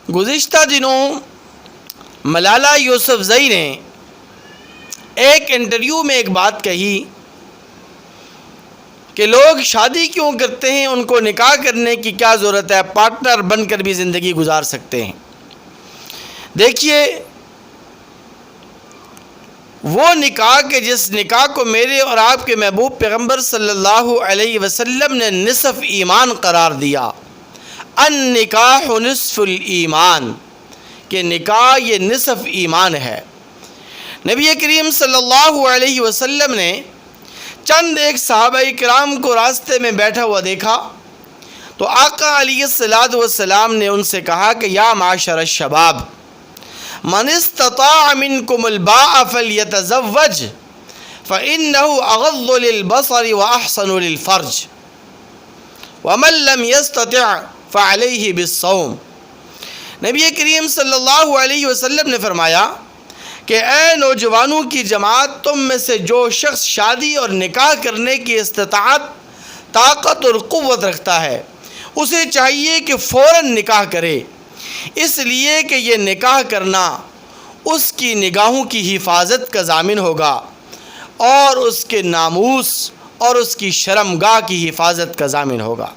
گزشتہ دنوں ملالہ یوسفزئی نے ایک انٹرویو میں ایک بات کہی کہ لوگ شادی کیوں کرتے ہیں، ان کو نکاح کرنے کی کیا ضرورت ہے، پارٹنر بن کر بھی زندگی گزار سکتے ہیں۔ دیکھیے، وہ نکاح کہ جس نکاح کو میرے اور آپ کے محبوب پیغمبر صلی اللہ علیہ وسلم نے نصف ایمان قرار دیا، النکاح نصف الایمان، کہ نکاح یہ نصف ایمان ہے۔ نبی کریم صلی اللہ علیہ وسلم نے چند ایک صحابہ کرام کو راستے میں بیٹھا ہوا دیکھا تو آقا علیہ الصلوۃ والسلام نے ان سے کہا کہ یا معاشر الشباب من استطاع منکم الباء فلیتزوج فإنه اغض للبصر واحسن للفرج ومن لم يستطع فعلیہ بالصوم۔ نبی کریم صلی اللہ علیہ وسلم نے فرمایا کہ اے نوجوانوں کی جماعت، تم میں سے جو شخص شادی اور نکاح کرنے کی استطاعت، طاقت اور قوت رکھتا ہے، اسے چاہیے کہ فوراً نکاح کرے، اس لیے کہ یہ نکاح کرنا اس کی نگاہوں کی حفاظت کا ضامن ہوگا اور اس کے ناموس اور اس کی شرمگاہ کی حفاظت کا ضامن ہوگا۔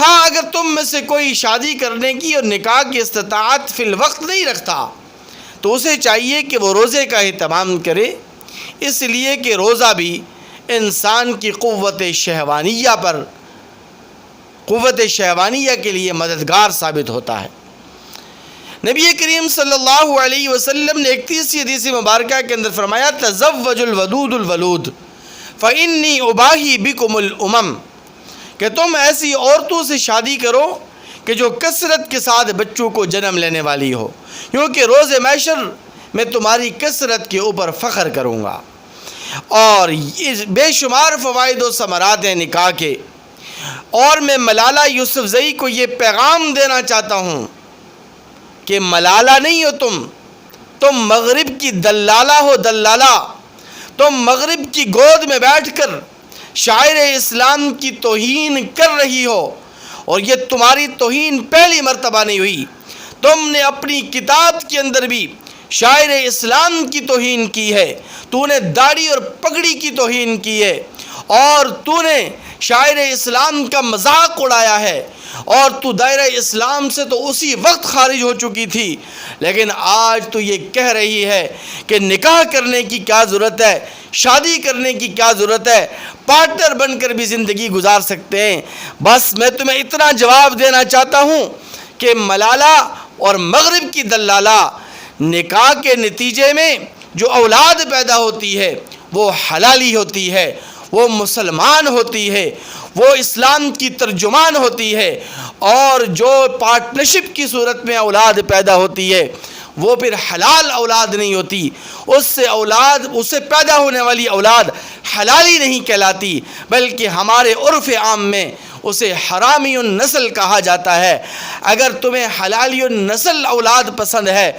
ہاں، اگر تم میں سے کوئی شادی کرنے کی اور نکاح کی استطاعت فی الوقت نہیں رکھتا تو اسے چاہیے کہ وہ روزے کا اہتمام کرے، اس لیے کہ روزہ بھی انسان کی قوت شہوانیہ کے لیے مددگار ثابت ہوتا ہے۔ نبی کریم صلی اللہ علیہ وسلم نے 31 حدیث مبارکہ کے اندر فرمایا تزوج الودود الولود فإنی اباہی بکم الامم، کہ تم ایسی عورتوں سے شادی کرو کہ جو کثرت کے ساتھ بچوں کو جنم لینے والی ہو، کیونکہ روز محشر میں تمہاری کثرت کے اوپر فخر کروں گا۔ اور بے شمار فوائد و ثمرات ہیں نکاح کے، اور میں ملالہ یوسفزئی کو یہ پیغام دینا چاہتا ہوں کہ ملالہ نہیں ہو تم مغرب کی دلالہ ہو، دلالہ۔ تم مغرب کی گود میں بیٹھ کر شاعر اسلام کی توہین کر رہی ہو، اور یہ تمہاری توہین پہلی مرتبہ نہیں ہوئی، تم نے اپنی کتاب کے اندر بھی شاعر اسلام کی توہین کی ہے، تو نے داڑھی اور پگڑی کی توہین کی ہے، اور تو نے شاعر اسلام کا مذاق اڑایا ہے، اور تو دائرہ اسلام سے تو اسی وقت خارج ہو چکی تھی، لیکن آج تو یہ کہہ رہی ہے کہ نکاح کرنے کی کیا ضرورت ہے، شادی کرنے کی کیا ضرورت ہے، پارٹنر بن کر بھی زندگی گزار سکتے ہیں۔ بس میں تمہیں اتنا جواب دینا چاہتا ہوں کہ ملالہ اور مغرب کی دلالہ، نکاح کے نتیجے میں جو اولاد پیدا ہوتی ہے وہ حلالی ہوتی ہے، وہ مسلمان ہوتی ہے، وہ اسلام کی ترجمان ہوتی ہے، اور جو پارٹنرشپ کی صورت میں اولاد پیدا ہوتی ہے وہ پھر حلال اولاد نہیں ہوتی، اس سے پیدا ہونے والی اولاد حلالی نہیں کہلاتی، بلکہ ہمارے عرف عام میں اسے حرامی النسل کہا جاتا ہے۔ اگر تمہیں حلالی النسل اولاد پسند ہے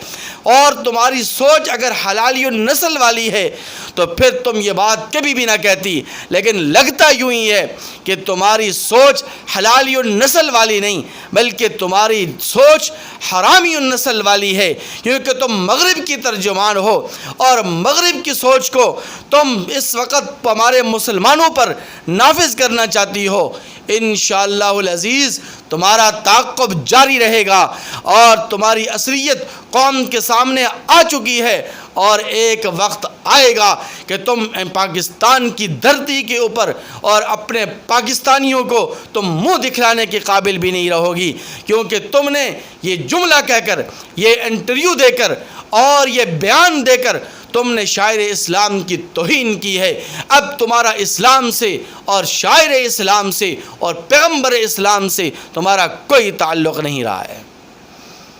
اور تمہاری سوچ اگر حلالی النسل والی ہے تو پھر تم یہ بات کبھی بھی نہ کہتی، لیکن لگتا یوں ہی ہے کہ تمہاری سوچ حلالی النسل والی نہیں بلکہ تمہاری سوچ حرامی النسل والی ہے، کیونکہ تم مغرب کی ترجمان ہو، اور مغرب کی سوچ کو تم اس وقت ہمارے مسلمانوں پر نافذ کرنا چاہتی ہو۔ انشاءاللہ العزیز تمہارا تعاقب جاری رہے گا، اور تمہاری اصلیت قوم کے سامنے آ چکی ہے، اور ایک وقت آئے گا کہ تم پاکستان کی دھرتی کے اوپر اور اپنے پاکستانیوں کو تم منہ دکھلانے کے قابل بھی نہیں رہو گی، کیونکہ تم نے یہ جملہ کہہ کر، یہ انٹرویو دے کر اور یہ بیان دے کر تم نے شاعر اسلام کی توہین کی ہے۔ اب تمہارا اسلام سے اور شاعر اسلام سے اور پیغمبر اسلام سے تمہارا کوئی تعلق نہیں رہا ہے۔